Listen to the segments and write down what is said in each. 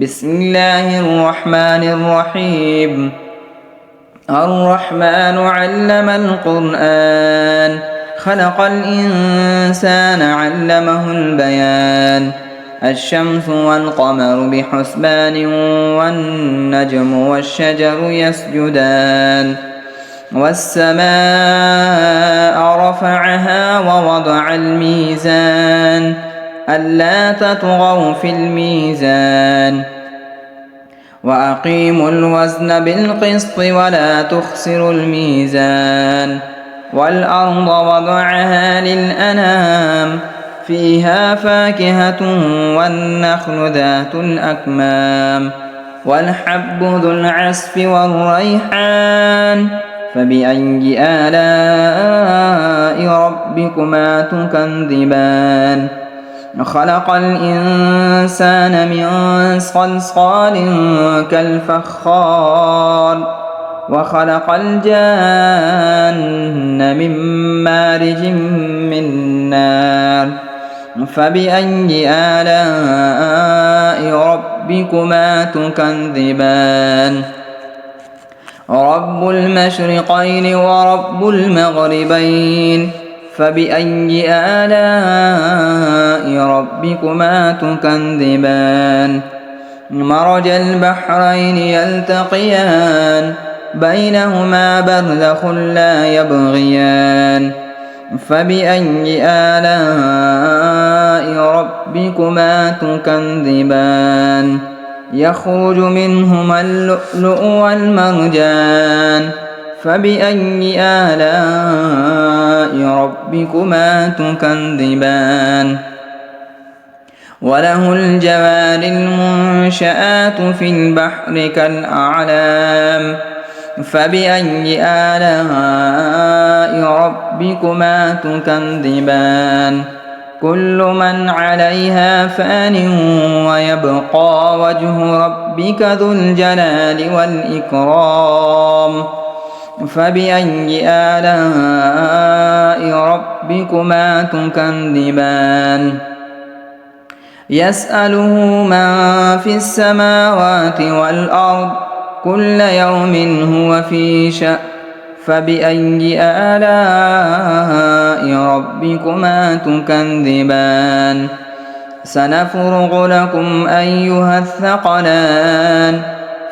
بسم الله الرحمن الرحيم. الرحمن علم القرآن، خلق الإنسان علمه البيان. الشمس والقمر بحسبان، والنجم والشجر يسجدان. والسماء رفعها ووضع الميزان، ألا تطغوا في الميزان. وأقيموا الوزن بالقسط ولا تخسروا الميزان. والأرض وضعها للأنام، فيها فاكهة والنخل ذات الأكمام، والحب ذو العصف والريحان. فبأي آلاء ربكما تكذبان؟ خلق الإنسان من صلصال كالفخار، وخلق الجان من مارج من نار. فبأي آلاء ربكما تكذبان؟ رب المشرقين ورب المغربين، فبأي آلاء ربكما تكذبان؟ مرج البحرين يلتقيان، بينهما برزخ لا يبغيان. فبأي آلاء ربكما تكذبان؟ يخرج منهما اللؤلؤ والمرجان. فبأي آلاء ربكما تكذبان؟ وله الجوار المنشآت في البحر كالأعلام. فبأي آلاء ربكما تكذبان؟ كل من عليها فان، ويبقى وجه ربك ذو الجلال والإكرام. فبأي آلاء ربكما تكذبان؟ يسأله من في السماوات والأرض، كل يوم هو في شأن. فبأي آلاء ربكما تكذبان؟ سنفرغ لكم أيها الثقلان.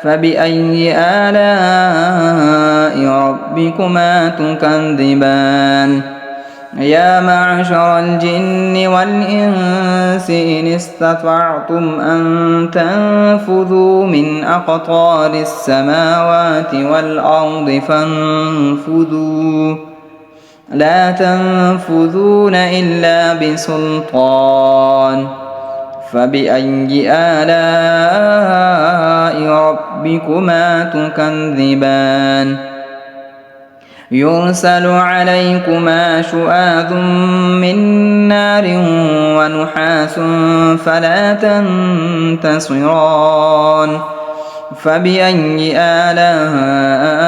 فبأي آلاء ربكما تكذبان؟ يا معشر الجن والإنس إن استطعتم أن تنفذوا من أقطار السماوات والأرض فانفذوا، لا تنفذون إلا بسلطان. فبأي آلاء ربكما تكذبان؟ يرسل عليكما شواظ من نار ونحاس فلا تنتصران. فبأي آلاء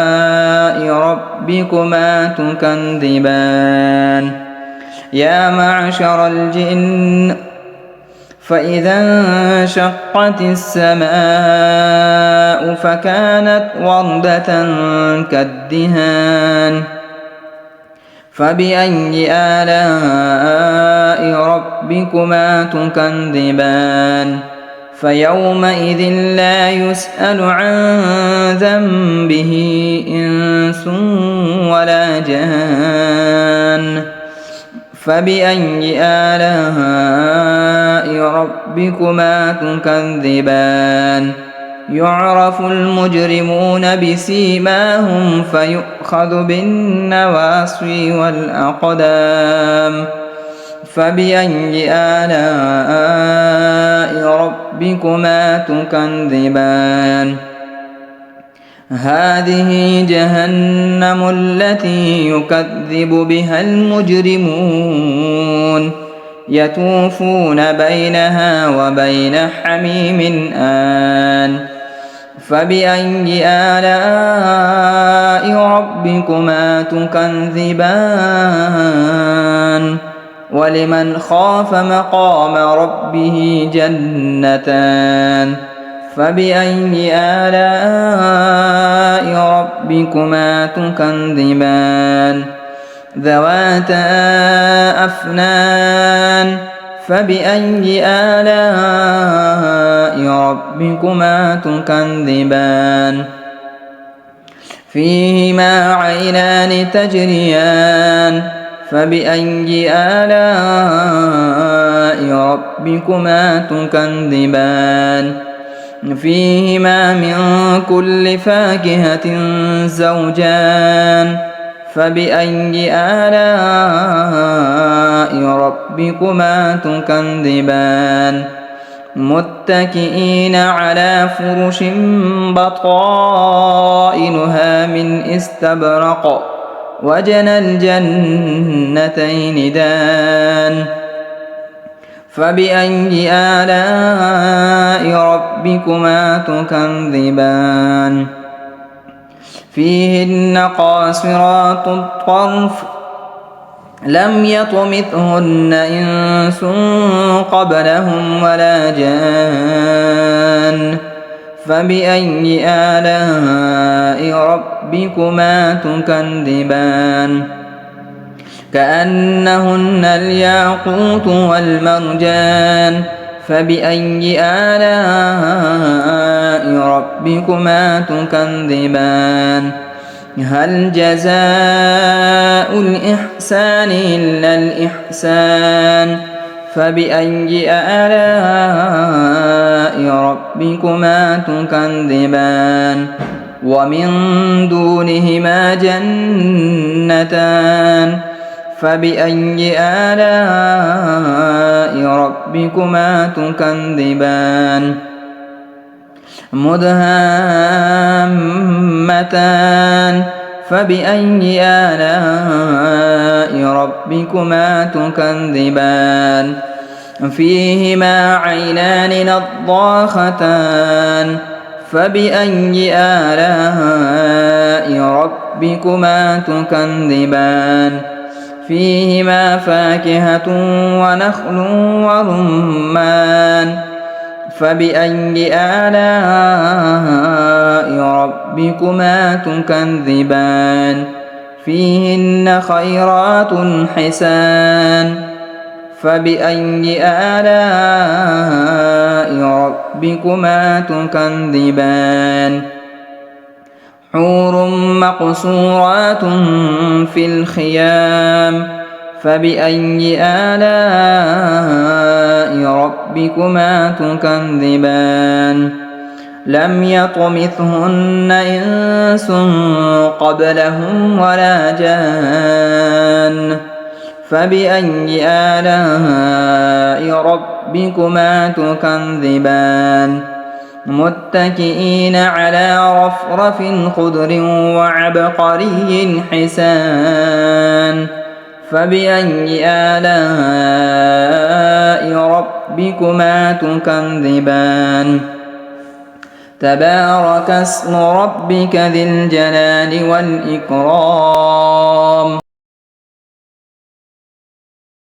ربكما تكذبان؟ يا معشر الجن، فإذا انشقت السماء فكانت وردة كالدهان. فبأي آلاء ربكما تكذبان؟ فيومئذ لا يسأل عن ذنبه إنس ولا جان. فبأي آلاء ربكما تكذبان؟ يعرف المجرمون بسيماهم فيؤخذ بالنواصي والأقدام. فبأي آلاء ربكما تكذبان؟ هذه جهنم التي يكذب بها المجرمون، يطوفون بينها وبين حميم آن. فبأي آلاء ربكما تكذبان؟ ولمن خاف مقام ربه جنتان. فبأي آلاء ربكما تكذبان ذواتا أفنان فبأي آلاء ربكما تكذبان فيهما عينان تجريان فبأي آلاء ربكما تكذبان فيهما من كل فاكهة زوجان فبأي آلاء ربكما تكذبان متكئين على فرش بطائنها من استبرق وجنى الجنتين دان فبأي آلاء ربكما تكذبان فيهن قاصرات الطرف لم يطمثهن إنس قبلهم ولا جان فبأي آلاء ربكما تكذبان كأنهن الياقوت والمرجان فبأي آلاء ربكما تكذبان هل جزاء الإحسان إلا الإحسان فبأي آلاء ربكما تكذبان ومن دونهما جنتان فبأي آلاء ربكما تكذبان مدهامتان فبأي آلاء ربكما تكذبان فيهما عينان نضاختان فبأي آلاء ربكما تكذبان فيهما فاكهة ونخل ورمان فبأي آلاء ربكما تكذبان فيهن خيرات حسان فبأي آلاء ربكما تكذبان حور مقصورات في الخيام فبأي آلاء ربكما تكذبان لم يطمثهن إنس قبلهم ولا جان فبأي آلاء ربكما تكذبان متكئين على رفرف خضر وعبقري حسان فبأي آلاء ربكما تكذبان تبارك اسم ربك ذي الجلال والإكرام